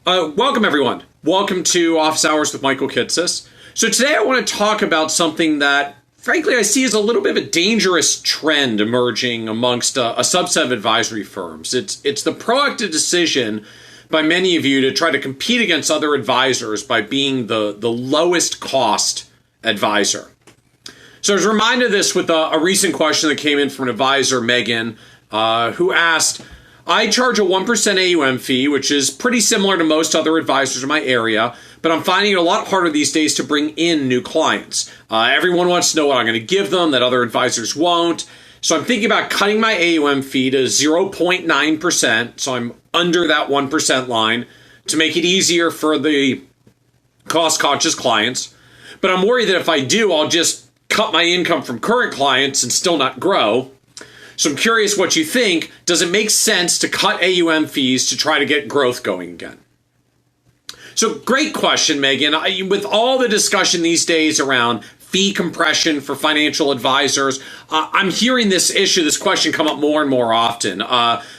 Welcome, everyone. Welcome to Office Hours with Michael Kitces. So today I want to talk about something that, frankly, I see as a little bit of a dangerous trend emerging amongst a subset of advisory firms. It's the proactive decision by many of you to try to compete against other advisors by being the lowest cost advisor. So I was reminded of this with a recent question that came in from an advisor, Megan, who asked, I charge a 1% AUM fee, which is pretty similar to most other advisors in my area, but I'm finding it a lot harder these days to bring in new clients. Everyone wants to know what I'm going to give them that other advisors won't. So I'm thinking about cutting my AUM fee to 0.9%, so I'm under that 1% line, to make it easier for the cost-conscious clients. But I'm worried that if I do, I'll just cut my income from current clients and still not grow. So I'm curious what you think. Does it make sense to cut AUM fees to try to get growth going again? So great question, Megan. With all the discussion these days around fee compression for financial advisors, I'm hearing this question come up more and more often.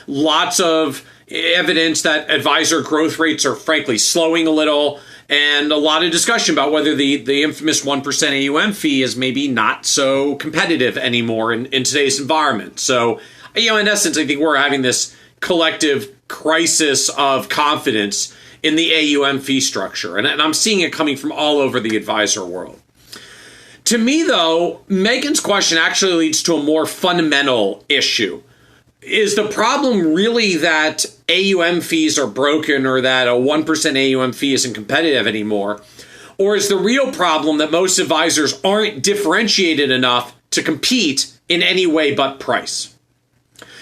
Lots of evidence that advisor growth rates are frankly slowing a little, and a lot of discussion about whether the infamous 1% AUM fee is maybe not so competitive anymore in today's environment. So, in essence, I think we're having this collective crisis of confidence in the AUM fee structure. And I'm seeing it coming from all over the advisor world. To me, though, Megan's question actually leads to a more fundamental issue. Is the problem really that AUM fees are broken or that a 1% AUM fee isn't competitive anymore? Or is the real problem that most advisors aren't differentiated enough to compete in any way but price?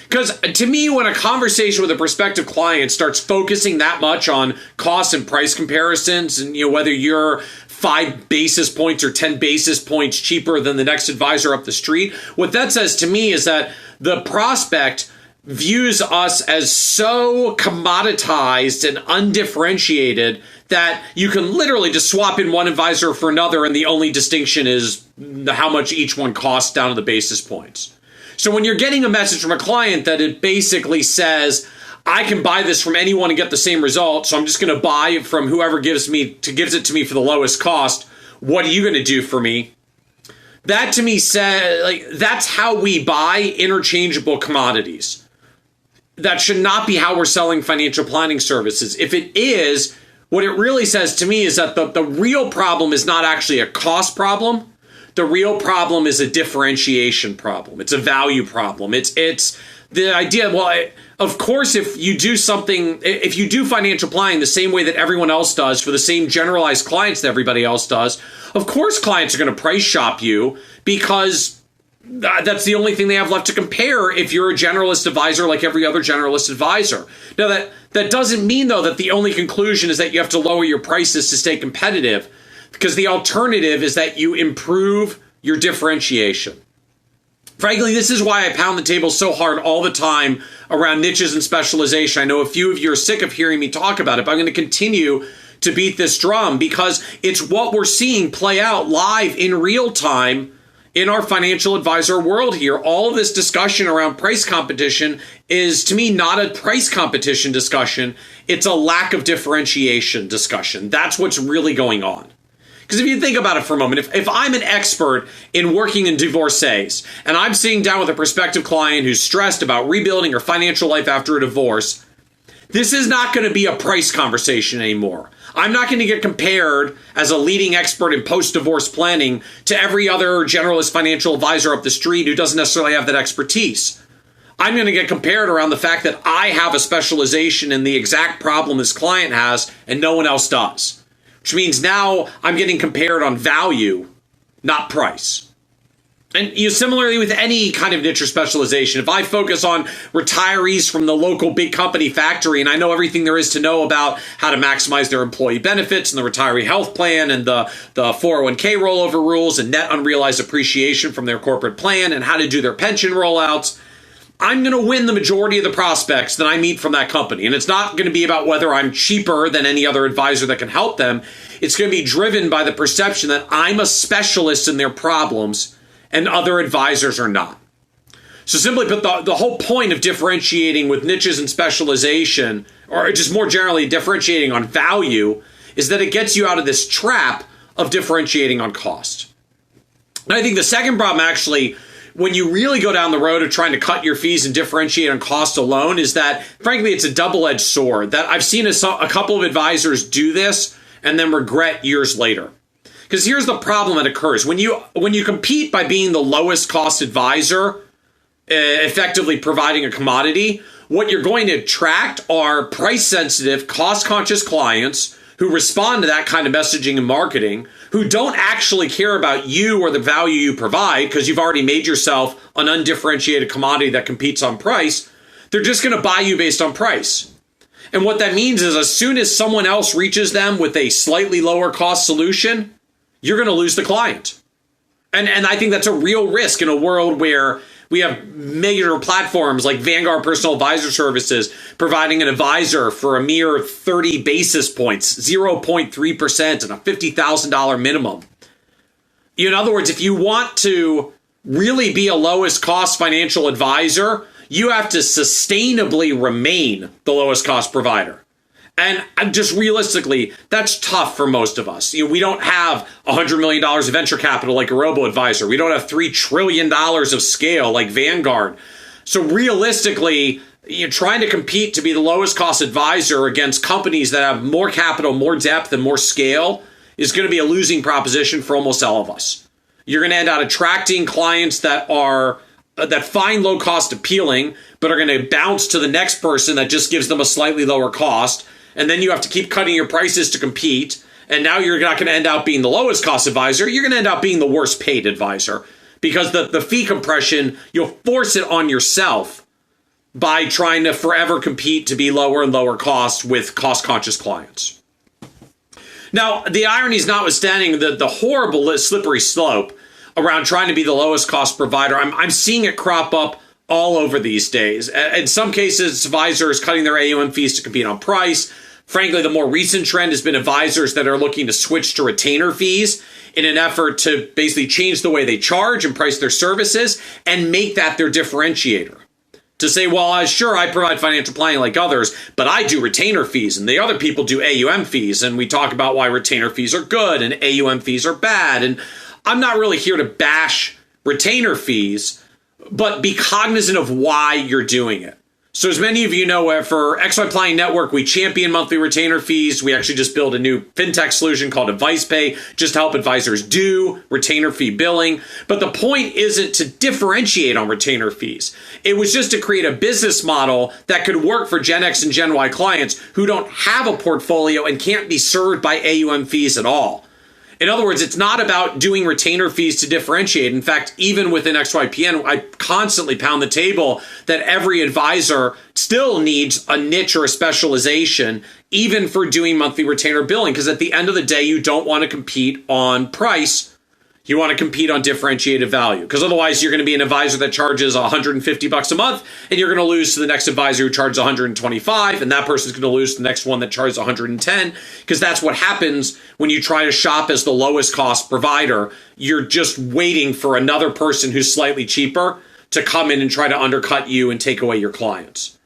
Because to me, when a conversation with a prospective client starts focusing that much on cost and price comparisons, and whether you're 5 basis points or 10 basis points cheaper than the next advisor up the street, what that says to me is that the prospect views us as so commoditized and undifferentiated that you can literally just swap in one advisor for another, and the only distinction is how much each one costs down to the basis points. So when you're getting a message from a client that it basically says, I can buy this from anyone and get the same result, so I'm just going to buy it from whoever gives it to me for the lowest cost, what are you going to do for me? That to me says, that's how we buy interchangeable commodities. That should not be how we're selling financial planning services. If it is, what it really says to me is that the real problem is not actually a cost problem. The real problem is a differentiation problem. It's a value problem. It's the idea, of course, if you do financial planning the same way that everyone else does for the same generalized clients that everybody else does, of course clients are going to price shop you because that's the only thing they have left to compare if you're a generalist advisor like every other generalist advisor. Now, that doesn't mean, though, that the only conclusion is that you have to lower your prices to stay competitive, because the alternative is that you improve your differentiation. Frankly, this is why I pound the table so hard all the time around niches and specialization. I know a few of you are sick of hearing me talk about it, but I'm going to continue to beat this drum because it's what we're seeing play out live in real time in our financial advisor world here. All of this discussion around price competition is, to me, not a price competition discussion. It's a lack of differentiation discussion. That's what's really going on. Because if you think about it for a moment, if I'm an expert in working in divorcees and I'm sitting down with a prospective client who's stressed about rebuilding her financial life after a divorce, this is not going to be a price conversation anymore. I'm not going to get compared as a leading expert in post-divorce planning to every other generalist financial advisor up the street who doesn't necessarily have that expertise. I'm going to get compared around the fact that I have a specialization in the exact problem this client has and no one else does. Which means now I'm getting compared on value, not price. And similarly with any kind of niche or specialization, if I focus on retirees from the local big company factory and I know everything there is to know about how to maximize their employee benefits and the retiree health plan and the 401k rollover rules and net unrealized appreciation from their corporate plan and how to do their pension rollouts, I'm going to win the majority of the prospects that I meet from that company. And it's not going to be about whether I'm cheaper than any other advisor that can help them. It's going to be driven by the perception that I'm a specialist in their problems and other advisors are not. So simply put, the whole point of differentiating with niches and specialization or just more generally differentiating on value, is that it gets you out of this trap of differentiating on cost. And I think the second problem, actually, when you really go down the road of trying to cut your fees and differentiate on cost alone, is that, frankly, it's a double-edged sword. That I've seen a couple of advisors do this and then regret years later. Because here's the problem that occurs. When you compete by being the lowest cost advisor, effectively providing a commodity, what you're going to attract are price-sensitive, cost-conscious clients who respond to that kind of messaging and marketing, who don't actually care about you or the value you provide because you've already made yourself an undifferentiated commodity that competes on price. They're just going to buy you based on price. And what that means is as soon as someone else reaches them with a slightly lower cost solution, you're going to lose the client. And I think that's a real risk in a world where we have major platforms like Vanguard Personal Advisor Services providing an advisor for a mere 30 basis points, 0.3%, and a $50,000 minimum. In other words, if you want to really be a lowest cost financial advisor, you have to sustainably remain the lowest cost provider. And just realistically, that's tough for most of us. We don't have $100 million of venture capital like a robo-advisor. We don't have $3 trillion of scale like Vanguard. So realistically, trying to compete to be the lowest cost advisor against companies that have more capital, more depth, and more scale is going to be a losing proposition for almost all of us. You're going to end up attracting clients that find low cost appealing, but are going to bounce to the next person that just gives them a slightly lower cost. And then you have to keep cutting your prices to compete. And now you're not going to end up being the lowest cost advisor. You're going to end up being the worst paid advisor because the fee compression, you'll force it on yourself by trying to forever compete to be lower and lower cost with cost conscious clients. Now, the irony is notwithstanding the horrible slippery slope around trying to be the lowest cost provider, I'm seeing it crop up all over these days. In some cases, advisors cutting their AUM fees to compete on price. Frankly, the more recent trend has been advisors that are looking to switch to retainer fees in an effort to basically change the way they charge and price their services and make that their differentiator. To say, well, sure, I provide financial planning like others, but I do retainer fees and the other people do AUM fees. And we talk about why retainer fees are good and AUM fees are bad. And I'm not really here to bash retainer fees, but be cognizant of why you're doing it. So as many of you know, for XY Planning Network, we champion monthly retainer fees. We actually just built a new fintech solution called AdvicePay just to help advisors do retainer fee billing. But the point isn't to differentiate on retainer fees. It was just to create a business model that could work for Gen X and Gen Y clients who don't have a portfolio and can't be served by AUM fees at all. In other words, it's not about doing retainer fees to differentiate. In fact, even within XYPN, I constantly pound the table that every advisor still needs a niche or a specialization, even for doing monthly retainer billing. Because at the end of the day, you don't want to compete on price. You want to compete on differentiated value. Because otherwise, you're going to be an advisor that charges $150 a month, and you're going to lose to the next advisor who charges $125, and that person's going to lose to the next one that charges $110. Because that's what happens when you try to shop as the lowest cost provider. You're just waiting for another person who's slightly cheaper to come in and try to undercut you and take away your clients.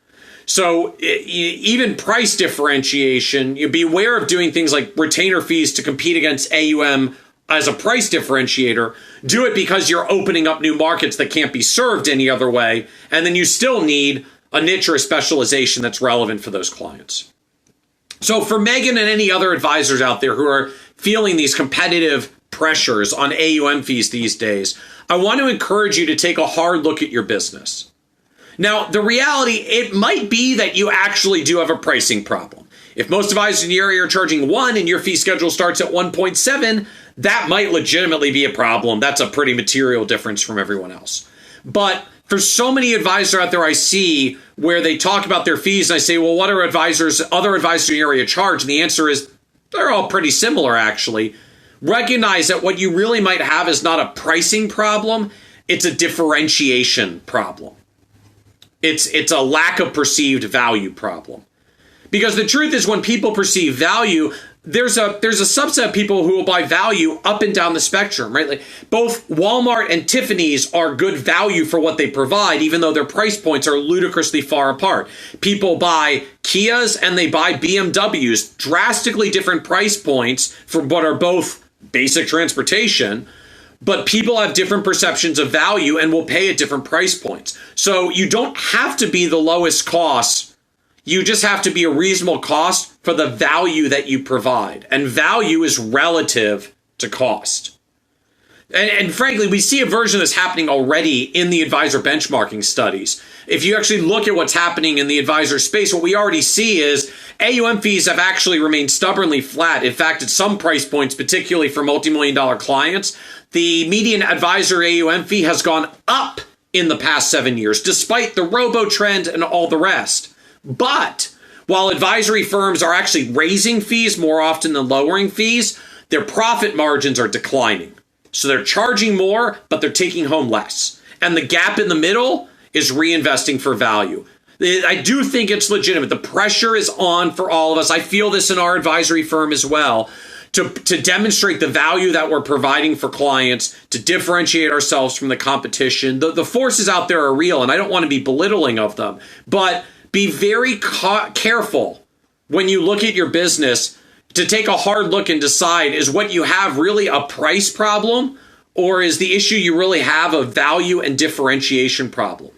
So even price differentiation, you beware of doing things like retainer fees to compete against AUM as a price differentiator. Do it because you're opening up new markets that can't be served any other way. And then you still need a niche or a specialization that's relevant for those clients. So for Megan and any other advisors out there who are feeling these competitive pressures on AUM fees these days, I want to encourage you to take a hard look at your business. Now, the reality, it might be that you actually do have a pricing problem. If most advisors in the area are charging 1 and your fee schedule starts at 1.7, that might legitimately be a problem. That's a pretty material difference from everyone else. But for so many advisors out there I see where they talk about their fees and I say, well, what are other advisors in the area charge? And the answer is they're all pretty similar, actually. Recognize that what you really might have is not a pricing problem. It's a differentiation problem. It's a lack of perceived value problem. Because the truth is when people perceive value, there's a subset of people who will buy value up and down the spectrum, right? Like both Walmart and Tiffany's are good value for what they provide, even though their price points are ludicrously far apart. People buy Kias and they buy BMWs, drastically different price points for what are both basic transportation, but people have different perceptions of value and will pay at different price points. So you don't have to be the lowest cost. You just have to be a reasonable cost for the value that you provide. And value is relative to cost. And frankly, we see a version of this happening already in the advisor benchmarking studies. If you actually look at what's happening in the advisor space, what we already see is AUM fees have actually remained stubbornly flat. In fact, at some price points, particularly for multi-million-dollar clients, the median advisor AUM fee has gone up in the past 7 years, despite the robo trend and all the rest. But while advisory firms are actually raising fees more often than lowering fees, their profit margins are declining. So they're charging more, but they're taking home less. And the gap in the middle is reinvesting for value. I do think it's legitimate. The pressure is on for all of us. I feel this in our advisory firm as well, to demonstrate the value that we're providing for clients, to differentiate ourselves from the competition. The forces out there are real, and I don't want to be belittling of them. But be very careful when you look at your business to take a hard look and decide, is what you have really a price problem, or is the issue you really have a value and differentiation problem?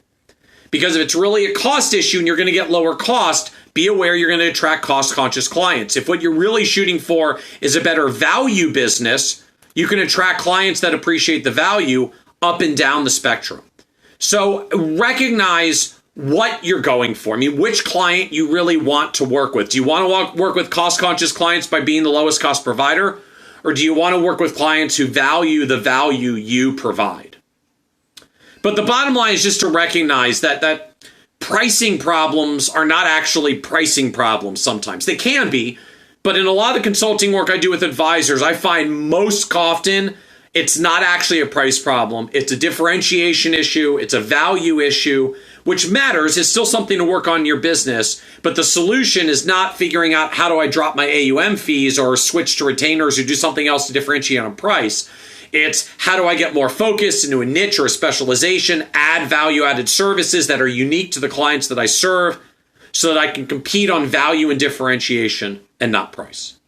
Because if it's really a cost issue and you're going to get lower cost, be aware you're going to attract cost-conscious clients. If what you're really shooting for is a better value business, you can attract clients that appreciate the value up and down the spectrum. So recognize what you're going for. I mean, which client you really want to work with. Do you want to work with cost-conscious clients by being the lowest cost provider? Or do you want to work with clients who value the value you provide? But the bottom line is just to recognize that pricing problems are not actually pricing problems sometimes. They can be, but in a lot of the consulting work I do with advisors, I find most often it's not actually a price problem. It's a differentiation issue. It's a value issue, which matters. It's still something to work on in your business, but the solution is not figuring out how do I drop my AUM fees or switch to retainers or do something else to differentiate on price. It's how do I get more focused into a niche or a specialization, add value-added services that are unique to the clients that I serve so that I can compete on value and differentiation and not price.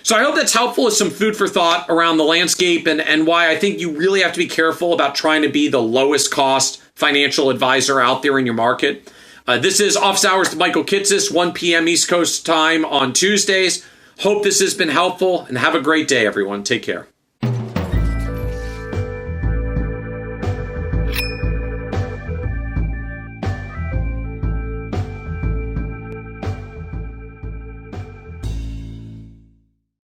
So I hope that's helpful as some food for thought around the landscape and why I think you really have to be careful about trying to be the lowest cost financial advisor out there in your market. This is Office Hours with Michael Kitces, 1 p.m. East Coast time on Tuesdays. Hope this has been helpful and have a great day, everyone. Take care.